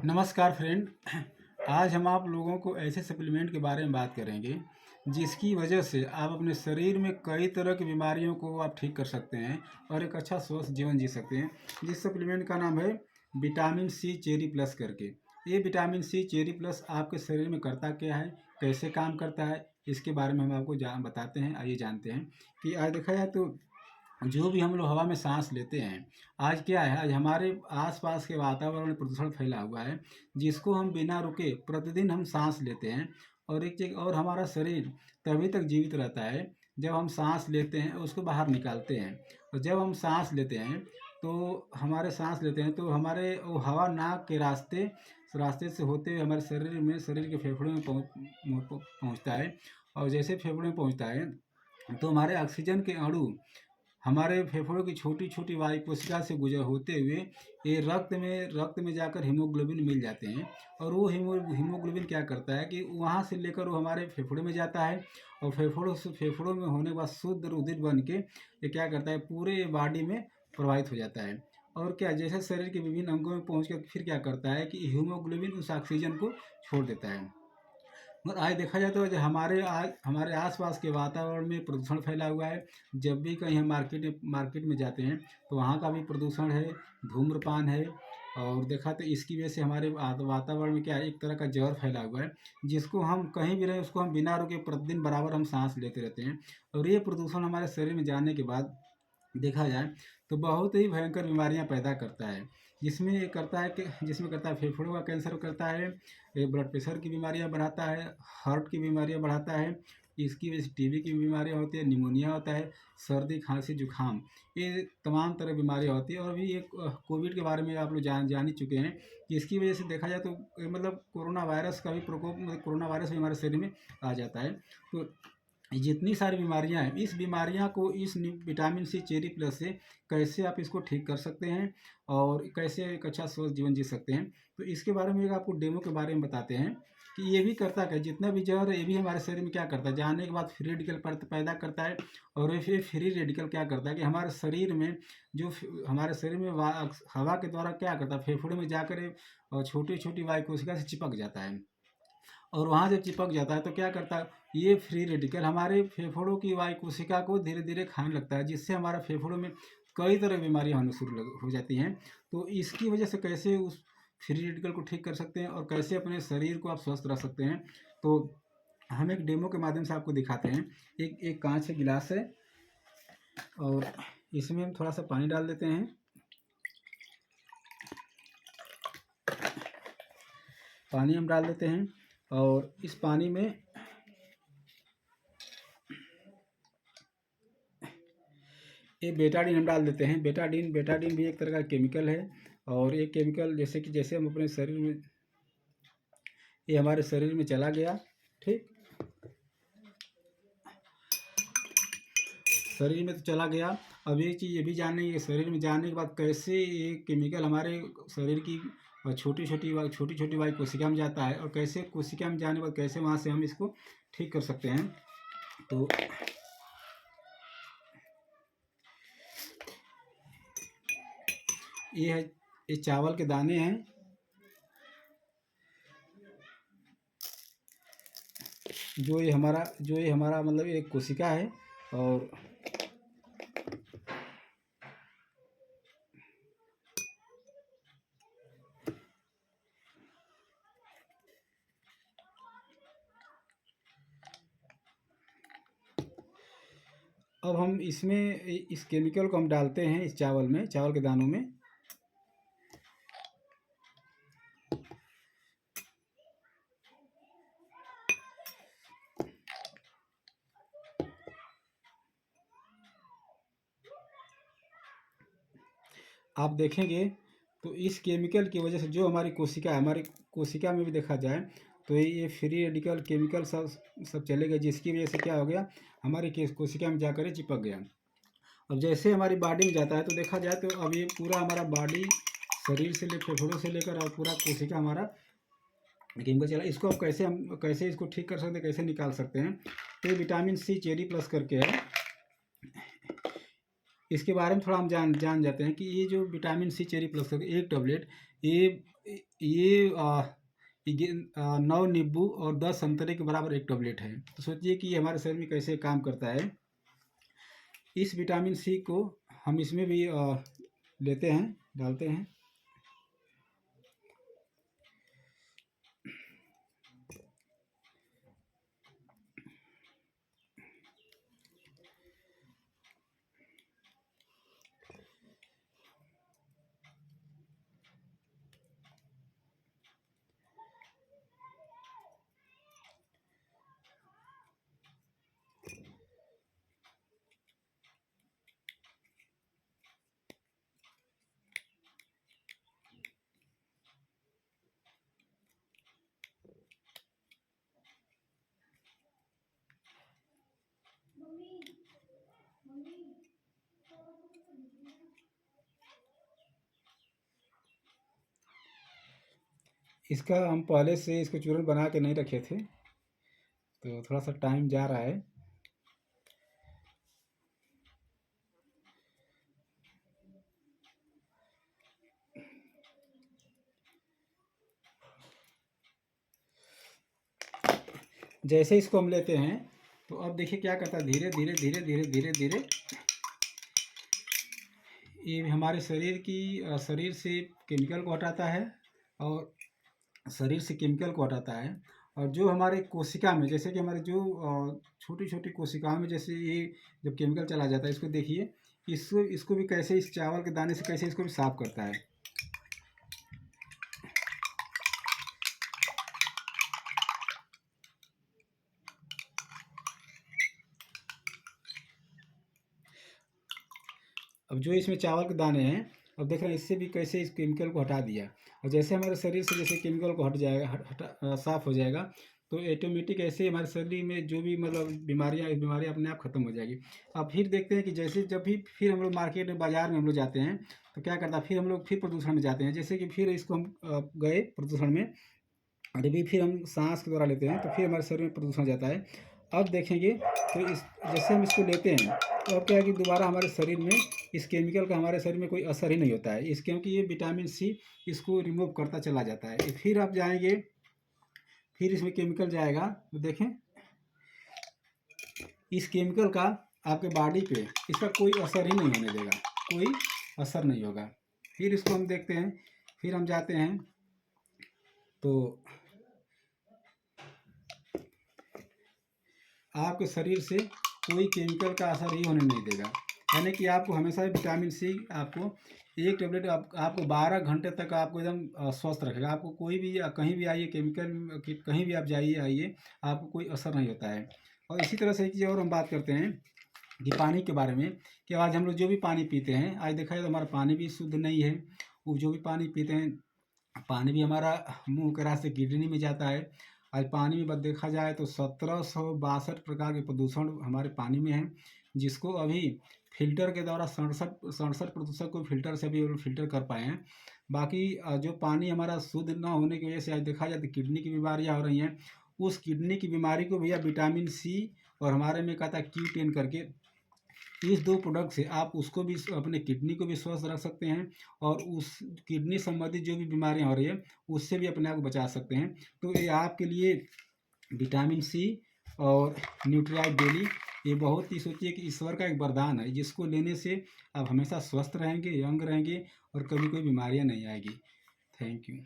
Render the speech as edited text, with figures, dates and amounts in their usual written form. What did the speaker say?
नमस्कार फ्रेंड। आज हम आप लोगों को ऐसे सप्लीमेंट के बारे में बात करेंगे जिसकी वजह से आप अपने शरीर में कई तरह की बीमारियों को आप ठीक कर सकते हैं और एक अच्छा स्वस्थ जीवन जी सकते हैं। जिस सप्लीमेंट का नाम है विटामिन सी चेरी प्लस करके। ये विटामिन सी चेरी प्लस आपके शरीर में करता क्या है, कैसे काम करता है, इसके बारे में हम आपको बताते हैं। आइए जानते हैं कि आज देखा जाए तो जो भी हम लोग हवा में सांस लेते हैं, आज क्या है, आज हमारे आसपास के वातावरण में प्रदूषण फैला हुआ है जिसको हम बिना रुके प्रतिदिन हम सांस लेते हैं। और एक चीज और, हमारा शरीर तभी तक जीवित रहता है जब हम सांस लेते हैं और उसको बाहर निकालते हैं। और जब हम सांस लेते हैं तो हमारे वो हवा नाक के रास्ते रास्ते से होते हुए हमारे शरीर के फेफड़ों में पहुँचता है। और जैसे फेफड़ों में पहुँचता है तो हमारे ऑक्सीजन के अणु हमारे फेफड़ों की छोटी छोटी वायु कोशिका से गुजर होते हुए ये रक्त में जाकर हीमोग्लोबिन मिल जाते हैं। और वो हीमोग्लोबिन क्या करता है कि वहाँ से लेकर वो हमारे फेफड़े में जाता है। और फेफड़ों में होने के बाद शुद्ध रुधिर बन के ये क्या करता है, पूरे बॉडी में प्रवाहित हो जाता है। और क्या, जैसे शरीर के विभिन्न अंगों में पहुँच कर फिर क्या करता है कि हीमोग्लोबिन उस ऑक्सीजन को छोड़ देता है। और आज देखा जाए तो जो हमारे आसपास के वातावरण में प्रदूषण फैला हुआ है। जब भी कहीं हम मार्केट में जाते हैं तो वहाँ का भी प्रदूषण है, धूम्रपान है। और देखा तो इसकी वजह से हमारे वातावरण में क्या है, एक तरह का जहर फैला हुआ है जिसको हम कहीं भी रहें उसको हम बिना रुके प्रतिदिन बराबर हम सांस लेते रहते हैं। और ये प्रदूषण हमारे शरीर में जाने के बाद देखा जाए तो बहुत ही भयंकर बीमारियां पैदा करता है। जिसमें करता है फेफड़ों का कैंसर करता है, ये ब्लड प्रेशर की बीमारियां बढ़ाता है, हार्ट की बीमारियां बढ़ाता है। इसकी वजह से टीबी की बीमारियां होती है, निमोनिया होता है, सर्दी खांसी जुकाम, ये तमाम तरह की बीमारियां होती है। और भी एक कोविड के बारे में आप लोग जान ही चुके हैं कि इसकी वजह से देखा जाए तो मतलब कोरोना वायरस का भी प्रकोप, मतलब कोरोना वायरस भी हमारे शरीर में आ जाता है। तो जितनी सारी बीमारियां हैं, इस बीमारियां को इस विटामिन सी चेरी प्लस से कैसे आप इसको ठीक कर सकते हैं और कैसे एक अच्छा स्वस्थ जीवन जी सकते हैं, तो इसके बारे में एक आपको डेमो के बारे में बताते हैं कि ये भी करता क्या, जितना भी जहर है ये भी हमारे शरीर में क्या करता है, जाने के बाद फ्री रेडिकल पैदा करता है। और ये फिर फ्री रेडिकल क्या करता है कि हमारे शरीर में हवा के द्वारा क्या करता है, फेफड़े में जाकर छोटी छोटी वायु कोशिका से चिपक जाता है। और वहाँ जब चिपक जाता है तो क्या करता है, ये फ्री रेडिकल हमारे फेफड़ों की वायु कोशिका को धीरे धीरे खाने लगता है, जिससे हमारे फेफड़ों में कई तरह की बीमारियां होने हो जाती हैं। तो इसकी वजह से कैसे उस फ्री रेडिकल को ठीक कर सकते हैं और कैसे अपने शरीर को आप स्वस्थ रख सकते हैं, तो हम एक डेमो के माध्यम से आपको दिखाते हैं। एक एक कांच का गिलास है और इसमें हम थोड़ा सा पानी डाल देते हैं। पानी हम डाल देते हैं और इस पानी में ये बेटाडीन हम डाल देते हैं। बेटाडीन भी एक तरह का केमिकल है। और ये केमिकल जैसे हम अपने शरीर में, ये हमारे शरीर में चला गया, ठीक, शरीर में तो चला गया। अब एक चीज़ ये भी जानने की, शरीर में जाने के बाद कैसे ये केमिकल हमारे शरीर की छोटी छोटी वायु कोशिका में जाता है और कैसे कोशिका में जाने के बाद कैसे वहाँ से हम इसको ठीक कर सकते हैं। तो ये चावल के दाने हैं। जो ये हमारा मतलब एक कोशिका है। और अब हम इसमें इस केमिकल को हम डालते हैं इस चावल के दानों में। आप देखेंगे तो इस केमिकल की वजह से जो हमारी कोशिका में भी देखा जाए तो ये फ्री रेडिकल केमिकल सब चले गए, जिसकी वजह से क्या हो गया, हमारी कोशिका में जाकर चिपक गया। अब जैसे हमारी बॉडी में जाता है तो देखा जाए तो अब ये पूरा हमारा बॉडी, शरीर से फेफड़ों से लेकर और पूरा कोशिका हमारा केमिकल चला। इसको अब कैसे इसको ठीक कर सकते हैं, कैसे निकाल सकते हैं, तो विटामिन सी चेरी प्लस करके है। इसके बारे में थोड़ा हम जान जाते हैं कि ये जो विटामिन सी चेरी प्लस करके एक टैबलेट, ये ये 9 नींबू और 10 संतरे के बराबर एक टैबलेट है। तो सोचिए कि ये हमारे शरीर में कैसे काम करता है। इस विटामिन सी को हम इसमें भी लेते हैं, डालते हैं। इसका हम पहले से इसको चूरन बना के नहीं रखे थे, तो थोड़ा सा टाइम जा रहा है। जैसे इसको हम लेते हैं तो अब देखिए क्या करता है, धीरे धीरे धीरे धीरे धीरे धीरे ये हमारे शरीर से केमिकल को हटाता है, और शरीर से केमिकल को हटाता है। और जो हमारे कोशिका में, जैसे कि हमारे जो छोटी छोटी कोशिकाओं में जैसे ये जब केमिकल चला जाता है, इसको देखिए, इसको इसको भी कैसे, इस चावल के दाने से कैसे इसको भी साफ करता है। अब जो इसमें चावल के दाने हैं, अब देख रहे हैं इससे भी कैसे इस केमिकल को हटा दिया। और जैसे हमारे शरीर से जैसे केमिकल को हट जाएगा, साफ हो जाएगा, तो ऑटोमेटिक ऐसे हमारे शरीर में जो भी मतलब बीमारियाँ अपने आप खत्म हो जाएगी। अब फिर देखते हैं कि जैसे जब भी फिर हम लोग मार्केट में, बाजार में हम लोग जाते हैं, तो क्या करता है, फिर हम लोग फिर प्रदूषण में जाते हैं। जैसे कि फिर इसको हम गए प्रदूषण में, और अभी फिर हम सांस के द्वारा लेते हैं, तो फिर हमारे शरीर में प्रदूषण हो जाता है। अब देखेंगे तो इस जैसे हम इसको लेते हैं, तो अब क्या है कि दोबारा हमारे शरीर में इस केमिकल का हमारे शरीर में कोई असर ही नहीं होता है, इस क्योंकि ये विटामिन सी इसको रिमूव करता चला जाता है। फिर आप जाएंगे, फिर इसमें केमिकल जाएगा, तो देखें इस केमिकल का आपके बॉडी पे इसका कोई असर ही नहीं होने देगा, कोई असर नहीं होगा। फिर इसको हम देखते हैं, फिर हम जाते हैं, तो आपके शरीर से कोई केमिकल का असर ही होने नहीं देगा। यानी कि आपको हमेशा विटामिन सी, आपको एक टेबलेट आपको 12 घंटे तक आपको एकदम स्वस्थ रखेगा। आपको कोई भी कहीं भी आइए, केमिकल कहीं भी आप जाइए आइए, आपको कोई असर नहीं होता है। और इसी तरह से एक चीज़ और हम बात करते हैं कि पानी के बारे में, कि आज हम लोग जो भी पानी पीते हैं, आज देखा जाए तो हमारा पानी भी शुद्ध नहीं है। वो जो भी पानी पीते हैं, पानी भी हमारा मुंह के रास्ते किडनी में जाता है। आज पानी में बस देखा जाए तो 1762 प्रकार के प्रदूषण हमारे पानी में हैं, जिसको अभी फिल्टर के द्वारा 67% को फिल्टर से भी फिल्टर कर पाए हैं। बाकी जो पानी हमारा शुद्ध ना होने की वजह से आज देखा जाए तो किडनी की बीमारियां हो रही हैं। उस किडनी की बीमारी को भैया विटामिन सी और हमारे में कहता है Q10 करके, इस 2 प्रोडक्ट से आप उसको भी, अपने किडनी को भी स्वस्थ रख सकते हैं, और उस किडनी संबंधित जो भी बीमारियां हो रही है उससे भी अपने आप को बचा सकते हैं। तो ये आपके लिए विटामिन सी और न्यूट्रिआइट डेली, ये बहुत ही, सोचिए कि ईश्वर का एक वरदान है, जिसको लेने से आप हमेशा स्वस्थ रहेंगे, यंग रहेंगे, और कभी कोई बीमारियां नहीं आएगी। Thank you.